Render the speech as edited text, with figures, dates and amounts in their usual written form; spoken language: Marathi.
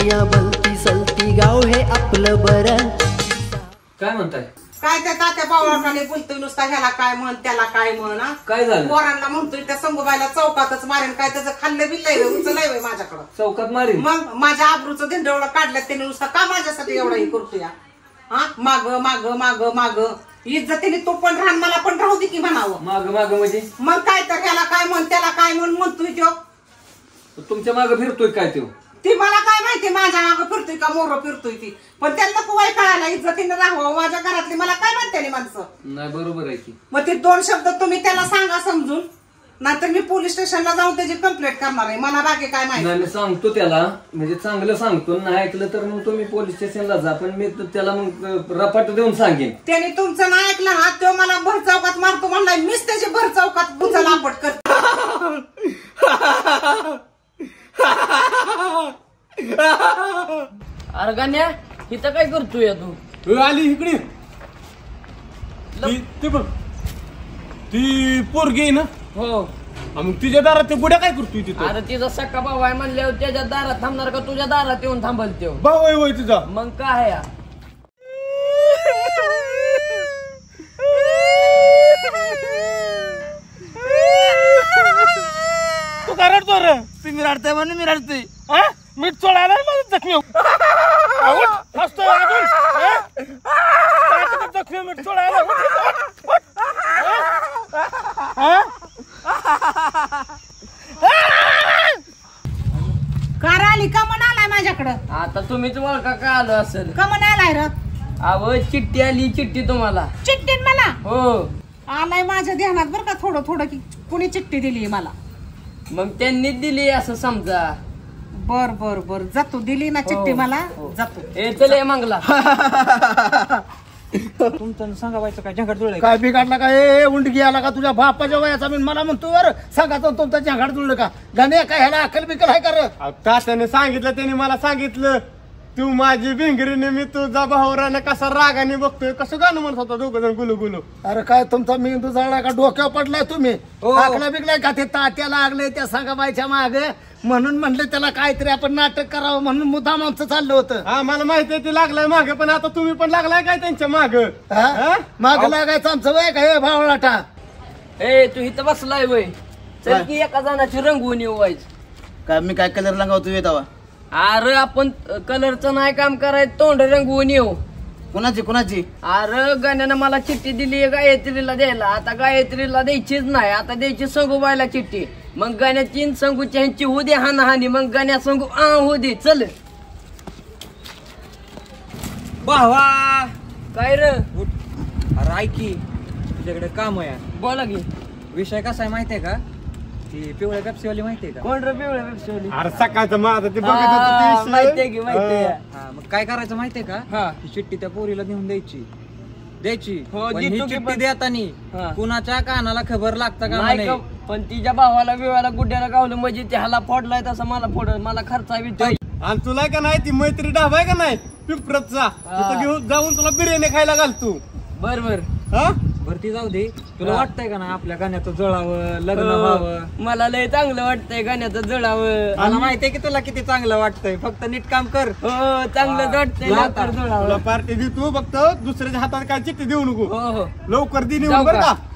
दुनिया भलती सलती गाव हे आपलं बरं. काय म्हणताय? काय त्या तात्या बावळाटाने बोलतोय नुसता, ह्याला काय म्हण त्याला काय म्हण. काय झालं? पोरांना म्हणतोय त्या संगोबाईला चौकातच मारेन. काय त्याचं खाल्लं बिल्लंय उचलाय माझ्याकडं चौकात मारीन? मग माझ्या आबरूचं धिंडवलं काढलं त्याने नुसता. का माझ्यासाठी एवढा हे करतोय? हा माग माग माग माग इज्जतीने तो पण राहण मला पण राहू दे की म्हणावं. माग माग म्हणजे मग काय तर ह्याला काय म्हण त्याला काय म्हण म्हणतोय तो. तुमच्या माग फिरतोय काय तो? ती मला काय माहिती माझ्या मागं फिरतोय का मोर फिरतोय ती. पण त्यांना कुवाय कळायला इज्जतीने राहावं. माझ्या घरातली मला काय म्हणते माणसं. नाही बरोबर आहे की. मग ते 2 शब्द तुम्ही त्याला सांगा समजून, नाहीतर मी पोलीस स्टेशनला जाऊन त्याची कंप्लेंट करणार आहे. मला बाकी काय माहिती नाही. मी सांगतो त्याला, म्हणजे चांगलं सांगतो. नाही ऐकलं तर मग तुम्ही पोलीस स्टेशनला जा. पण मी त्याला मग रपाट देऊन सांगेन. त्याने तुमचं नाही ऐकलं ना, तो मला भर चौकात मारतो म्हणलाय. मीच त्याची भर चौकात बुचाला आपट करतो. अरे गाण्या इथं काय करतोय तू? आली इकडे ती बघ, ती पोरगी आहे ना. हो. मग तिच्या दारात ते गुड्या काय करतोय तिथं? अरे तिचा सक्का भाऊ आहे म्हणल्यावर त्याच्या दारात थांबणार का तुझ्या दारात येऊन थांबल त्यो? भाऊ आहे होय तुझा? मग काय आहे? तू काय रडतो रे? तुम्ही रडताय म्हणून मी रडतोय. मीठ चोळायला माझं जखमी हसतोय अजून. जखमी मीठ चोळायला कार आली का म्हण आलाय माझ्याकडं? आता तुम्हीच ओळखा का आलं असेल. का म्हण आलाय र? अव चिठ्ठी आली, चिठ्ठी तुम्हाला. चिठ्ठीन मला? हो. आलाय माझ्या ध्यानात बरं का थोडं थोडं की कुणी चिठ्ठी दिली मला. मग त्यांनीच दिली असं समजा. बर बर बर जातो. दिली ना चिठ्ठी मला. जातो. हे चल मंगला. तुमचं सांगावायचं काय झंगाट जुळलं काय बिघडला काय? उंडगी आला का तुझ्या बापाच्या वयाचा? मी मला म्हणतो वर सांगायचं तुमचं झंगाट जुळलं का? गाणे काय ह्याला अक्कल बिकल आहे का? तात्याने सांगितलं, त्याने मला सांगितलं तू माझी भिंगरीने मी तुझा भावराने कसा रागाने बघतोय. कसं गाणं म्हणत होता दोघं जण गुलू गुलू. अरे काय तुमचा मेंदू जळला का? डोक्यावर पडलाय तुम्ही? आकला बिकलाय का? ते तात्या लागले त्या सांगाबाईच्या मागे म्हणून म्हणले त्याला काहीतरी आपण नाटक करावं म्हणून मुद्दाम आमचं चाललं होतं. हा मला माहिती आहे ते लागलाय मागे, पण आता तुम्ही पण लागलाय काय त्यांच्या माग? माग लागायचं आमचं वय काय भावलाटा? ए तू इथं बसलाय वय. चल की एका जणाची रंगवून येऊ व्हायचं. काय मी काय कलर लागावतो येतावा? अरे आपण कलरचं नाही काम करायचं, तोंड रंगवून येऊ. कुणाची कुणाची? अरे गाण्यानं मला चिठ्ठी दिली गायत्रीला द्यायला. आता गायत्रीला द्यायचीच नाही, आता द्यायची संगूबाईला चिठ्ठी. मग गाण्याची संगूच्या ह्यांची होऊ दे हानाहानी. मग गाण्या संगू होऊ दे. चल भावा. काय रे? अरे ऐक की, तुझ्याकडे काम आहे. बोला की. विषय कसा आहे माहितीये का? ती पिवळ्या पेप्सीवाली माहितीये का? कोण रे पिवळ्या पेप्सीवाली? अरे सकाळचं माझं ते बघत माहितीये की माहितीये. हा, मग काय करायचं माहितीये का? हा. ही चिठ्ठी त्या पोरीला नेऊन द्यायची. हो, पण ही देतो की चिठ्ठी पण- देतानी हा. कुणाच्या कानाला खबर लागतं का नाही नाही? का? पण तिच्या भावाला बिवाला गुड्याला गावलं म्हणजे त्याला फोडलाय तसं मला फोड. मला खर्चावी. आणि तुला का नाही ती मैत्री ढाबा आहे का नाही पिंपरतचा, तिथं घेऊन जाऊन तुला बिर्याणी खायला घाल तू. बर बर. हा भरती जाऊ दे. तुला वाटतंय का नाही आपल्या गाण्याचं जळावं, लग्न व्हावं? मला लय चांगलं वाटतंय गाण्याचं जळावं. मला माहितीये की तुला किती चांगलं वाटतंय. फक्त नीट काम कर. हो चांगलं वाटतंय. लवकर तुला जळावं. पार्टी दे तू, फक्त दुसऱ्याच्या हातात काय चिठ्ठी देऊ नको. हो हो. लवकर दे जाऊ नेऊन बरं का? का?